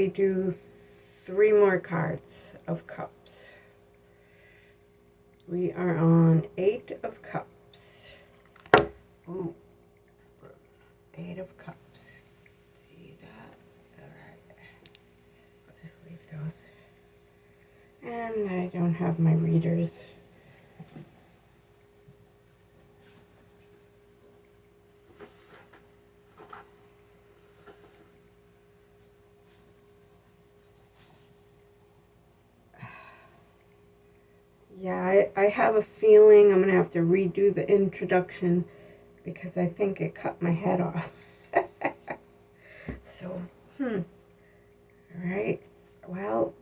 redo 3 more cards of Cups. We are on 8 of Cups. Ooh, 8 of Cups. See that? Alright. I'll just leave those. And I don't have my readers. Yeah, I have a feeling I'm going to have to redo the introduction because I think it cut my head off. So, Alright, well,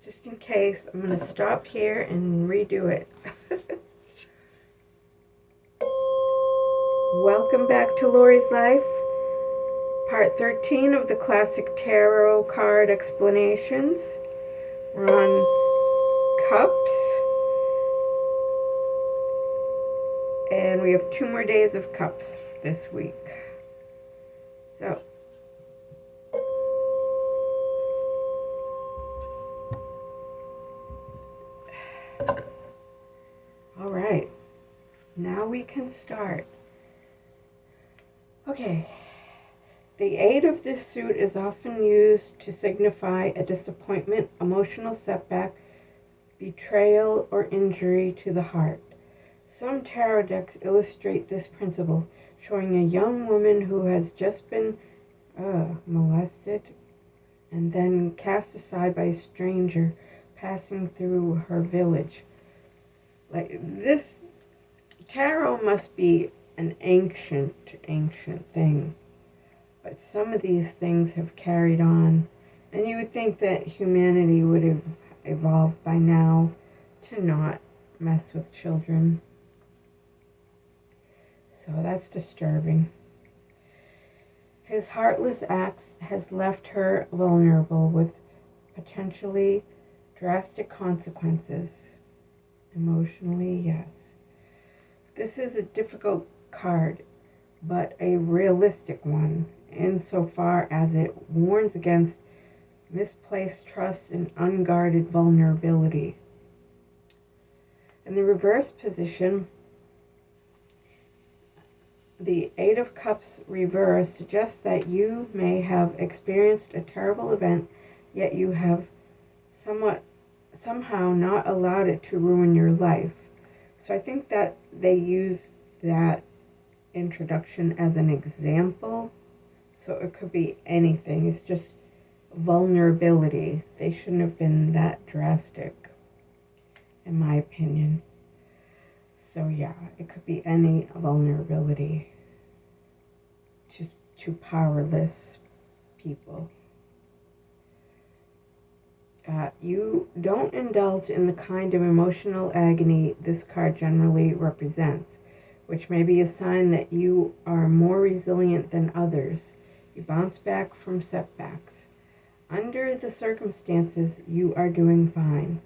just in case, I'm going to stop here and redo it. Welcome back to Lori's Life, part 13 of the Classic Tarot Card Explanations. We're on Cups, and we have 2 more days of Cups this week. So, all right, now we can start. Okay, the 8 of this suit is often used to signify a disappointment, emotional setback, betrayal, or injury to the heart. Some tarot decks illustrate this principle, showing a young woman who has just been molested and then cast aside by a stranger passing through her village. Like, this tarot must be an ancient thing, but some of these things have carried on, and you would think that humanity would have evolved by now to not mess with children. So that's disturbing. His heartless acts has left her vulnerable with potentially drastic consequences. Emotionally, yes. This is a difficult card, but a realistic one, insofar as it warns against misplaced trust and unguarded vulnerability. In the reverse position, the 8 of Cups reverse suggests that you may have experienced a terrible event, yet you have somehow not allowed it to ruin your life. So I think that they use that introduction as an example. So it could be anything. It's just vulnerability. They shouldn't have been that drastic, in my opinion. So yeah, it could be any vulnerability to powerless people. You don't indulge in the kind of emotional agony this card generally represents, which may be a sign that you are more resilient than others. You bounce back from setbacks. Under the circumstances, you are doing fine.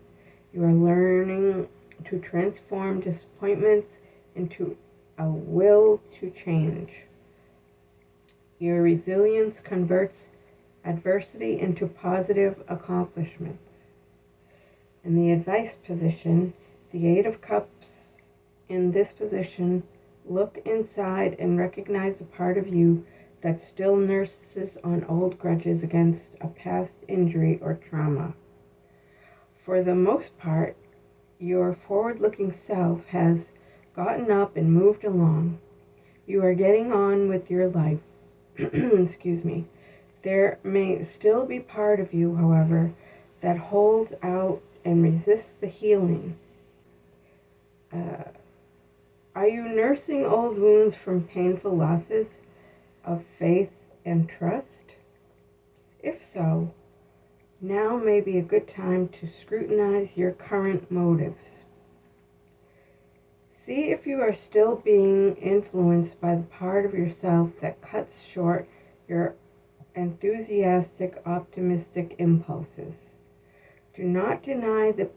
You are learning to transform disappointments into a will to change. Your resilience converts adversity into positive accomplishments. In the advice position, the 8 of Cups in this position, look inside and recognize a part of you that still nurses on old grudges against a past injury or trauma. For the most part, your forward-looking self has gotten up and moved along. You are getting on with your life. Excuse me. There may still be part of you, however, that holds out and resists the healing. Are you nursing old wounds from painful losses of faith and trust? If so, now may be a good time to scrutinize your current motives. See if you are still being influenced by the part of yourself that cuts short your enthusiastic, optimistic impulses. Do not deny the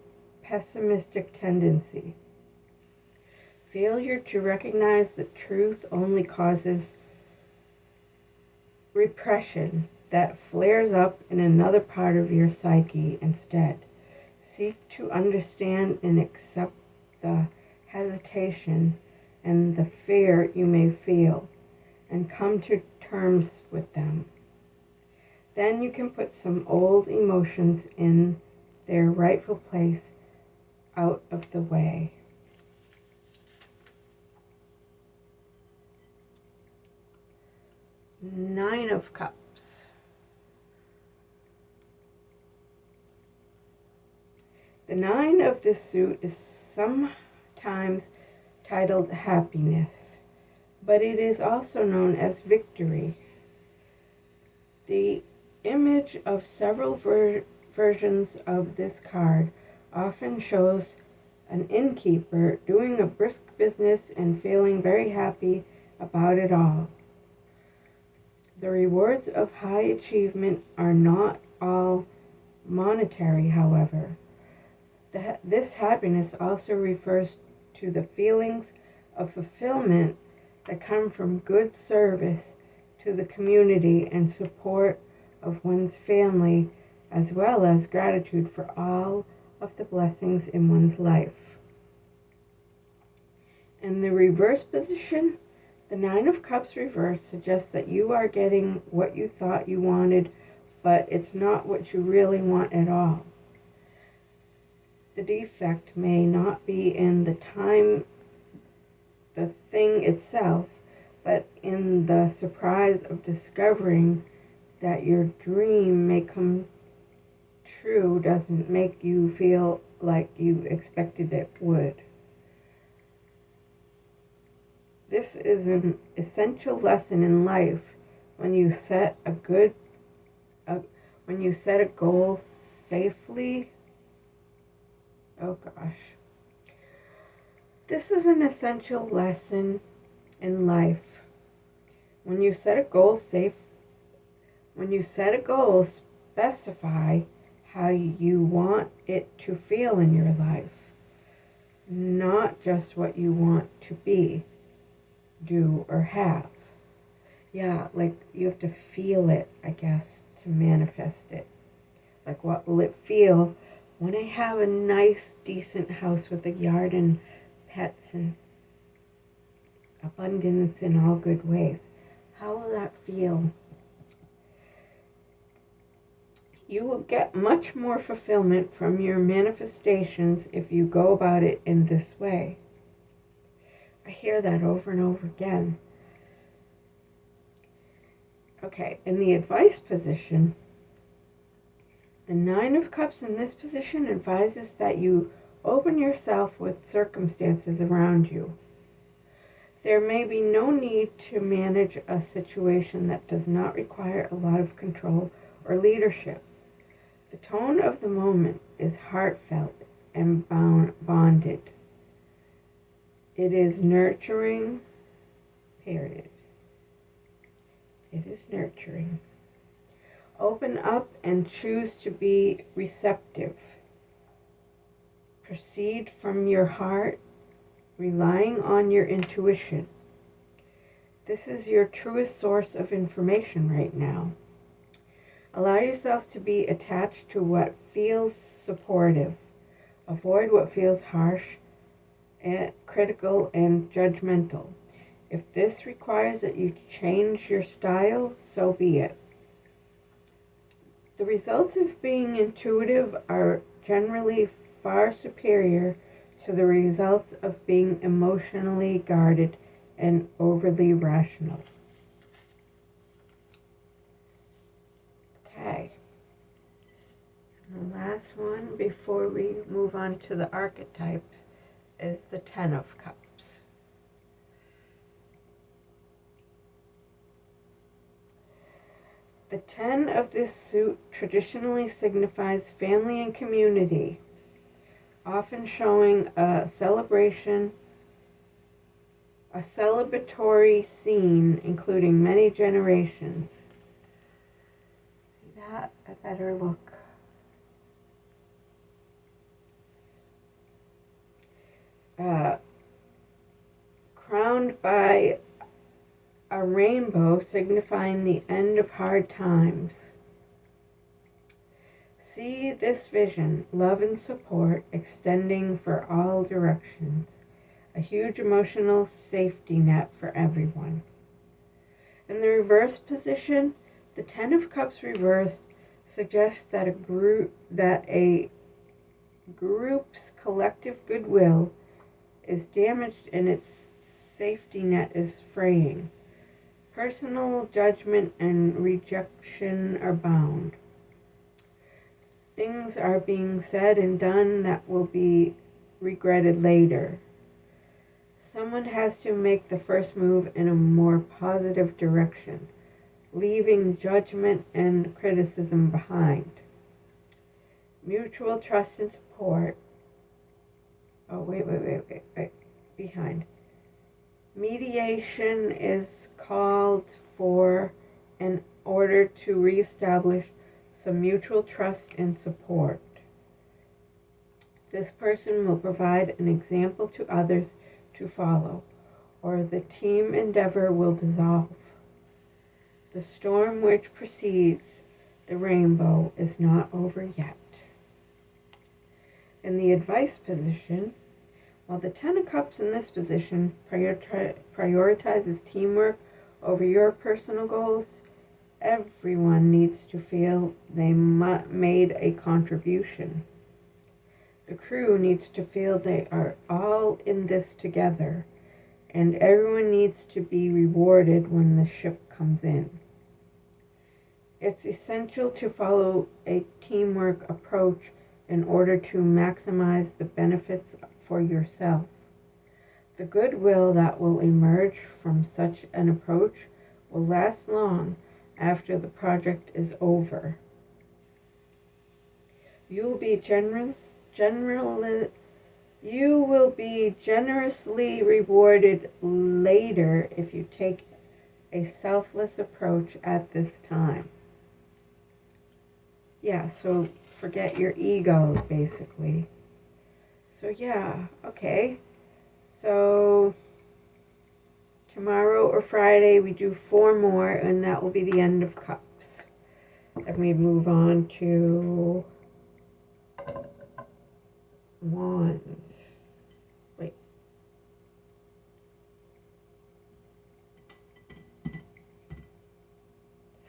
pessimistic tendency. Failure to recognize the truth only causes repression that flares up in another part of your psyche instead. Seek to understand and accept the hesitation and the fear you may feel, and come to terms with them. Then you can put some old emotions in their rightful place out of the way. Nine of Cups. The nine of this suit is sometimes titled happiness, but it is also known as victory. The image of several versions of this card often shows an innkeeper doing a brisk business and feeling very happy about it all. The rewards of high achievement are not all monetary, however. This happiness also refers to the feelings of fulfillment that come from good service to the community and support of one's family, as well as gratitude for all of the blessings in one's life. In the reverse position, the Nine of Cups reverse suggests that you are getting what you thought you wanted, but it's not what you really want at all. The defect may not be in the thing itself, but in the surprise of discovering that your dream may come true doesn't make you feel like you expected it would. This is an essential lesson in life when you set a goal safely. Oh gosh. This is an essential lesson in life. When you set a goal, specify how you want it to feel in your life, not just what you want to be, do, or have. Yeah, like you have to feel it, I guess, to manifest it. Like, what will it feel when I have a nice, decent house with a yard and pets and abundance in all good ways? How will that feel? You will get much more fulfillment from your manifestations if you go about it in this way. I hear that over and over again. Okay, in the advice position, the Nine of Cups in this position advises that you open yourself with circumstances around you. There may be no need to manage a situation that does not require a lot of control or leadership. The tone of the moment is heartfelt and bonded. It is nurturing, period. It is nurturing. Open up and choose to be receptive. Proceed from your heart, relying on your intuition. This is your truest source of information right now. Allow yourself to be attached to what feels supportive. Avoid what feels harsh, and critical, and judgmental. If this requires that you change your style, so be it. The results of being intuitive are generally far superior to the results of being emotionally guarded and overly rational. Okay. And the last one before we move on to the archetypes is the Ten of Cups. The 10 of this suit traditionally signifies family and community, often showing a celebration, a celebratory scene including many generations. See that? I better look. Crowned by a rainbow signifying the end of hard times. See this vision, love and support extending for all directions, a huge emotional safety net for everyone. In the reverse position, the Ten of Cups reversed suggests that a group's collective goodwill is damaged and its safety net is fraying. Personal judgment and rejection are bound. Things are being said and done that will be regretted later. Someone has to make the first move in a more positive direction, leaving judgment and criticism behind. Mutual trust and support. Behind. Mediation is called for in order to reestablish some mutual trust and support. This person will provide an example to others to follow, or the team endeavor will dissolve. The storm which precedes the rainbow is not over yet. In the advice position, while the Ten of Cups in this position prioritizes teamwork over your personal goals, everyone needs to feel they made a contribution. The crew needs to feel they are all in this together, and everyone needs to be rewarded when the ship comes in. It's essential to follow a teamwork approach in order to maximize the benefits for yourself. The goodwill that will emerge from such an approach will last long after the project is over. You will be generously rewarded later if you take a selfless approach at this time. Yeah, so forget your ego, basically. So yeah, okay. So tomorrow or Friday we do 4 more, and that will be the end of Cups. Then we move on to Wands. Wait.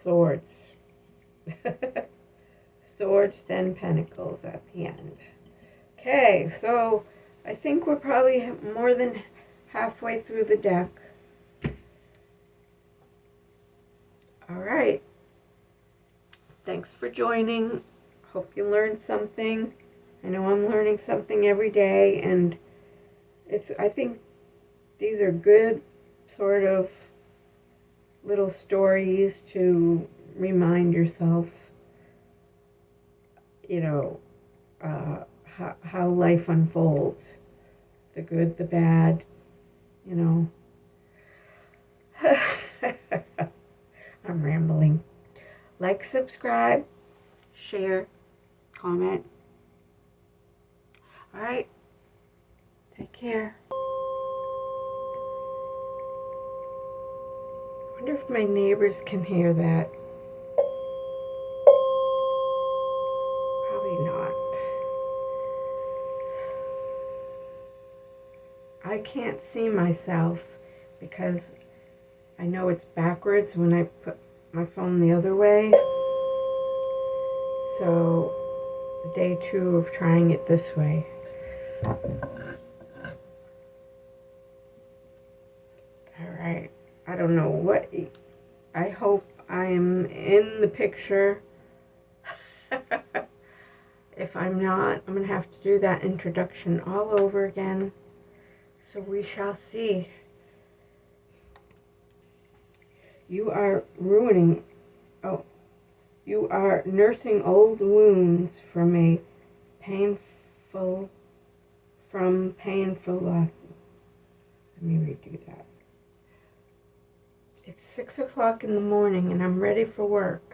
Swords. Swords, then Pentacles at the end. Okay, so I think we're probably more than halfway through the deck. All right. Thanks for joining. Hope you learned something. I know I'm learning something every day, and I think these are good sort of little stories to remind yourself, how life unfolds. The good, the bad, I'm rambling. Like, subscribe, share, comment. All right. Take care. I wonder if my neighbors can hear that. Probably not. I can't see myself because I know it's backwards when I put my phone the other way. So, day 2 of trying it this way. Alright, I don't know what, I hope I'm in the picture. If I'm not, I'm going to have to do that introduction all over again. So we shall see. You are nursing old wounds from painful losses. Let me redo that. It's 6 o'clock in the morning and I'm ready for work.